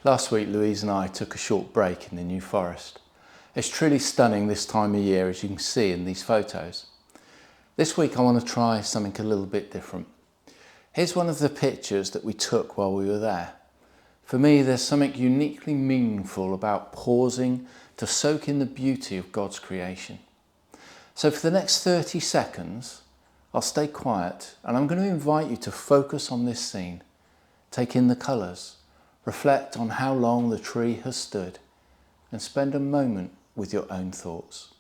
Last week, Louise and I took a short break in the New Forest. It's truly stunning this time of year, as you can see in these photos. This week I want to try something a little bit different. Here's one of the pictures that we took while we were there. For me, there's something uniquely meaningful about pausing to soak in the beauty of God's creation. So for the next 30 seconds, I'll stay quiet and I'm going to invite you to focus on this scene. Take in the colours, reflect on how long the tree has stood, and spend a moment with your own thoughts.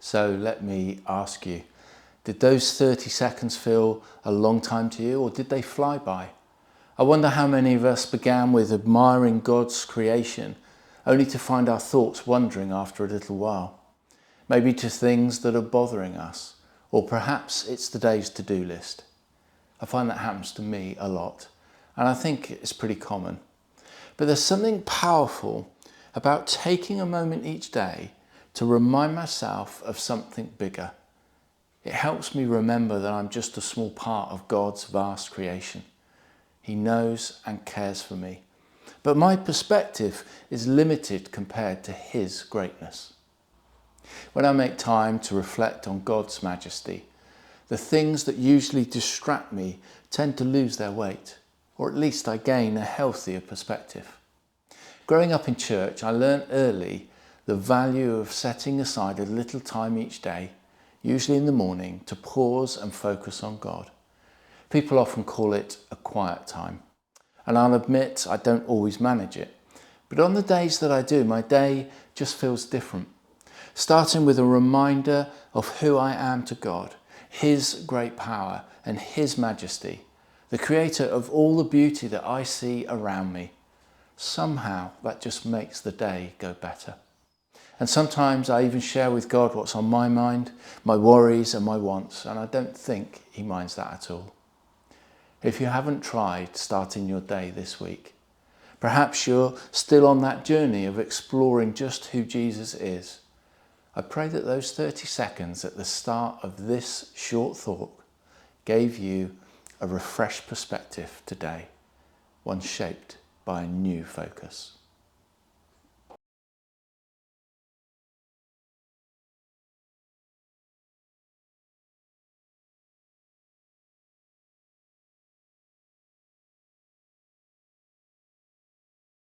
So let me ask you, did those 30 seconds feel a long time to you, or did they fly by? I wonder how many of us began with admiring God's creation, only to find our thoughts wandering after a little while. Maybe to things that are bothering us, or perhaps it's the day's to-do list. I find that happens to me a lot, and I think it's pretty common. But there's something powerful about taking a moment each day to remind myself of something bigger. It helps me remember that I'm just a small part of God's vast creation. He knows and cares for me. But my perspective is limited compared to His greatness. When I make time to reflect on God's majesty, the things that usually distract me tend to lose their weight, or at least I gain a healthier perspective. Growing up in church, I learned early the value of setting aside a little time each day, usually in the morning, to pause and focus on God. People often call it a quiet time, and I'll admit I don't always manage it. But on the days that I do, my day just feels different. Starting with a reminder of who I am to God, His great power and His majesty, the creator of all the beauty that I see around me. Somehow that just makes the day go better. And sometimes I even share with God what's on my mind, my worries and my wants, and I don't think He minds that at all. If you haven't tried starting your day this week, perhaps you're still on that journey of exploring just who Jesus is. I pray that those 30 seconds at the start of this short thought gave you a refreshed perspective today, one shaped by a new focus.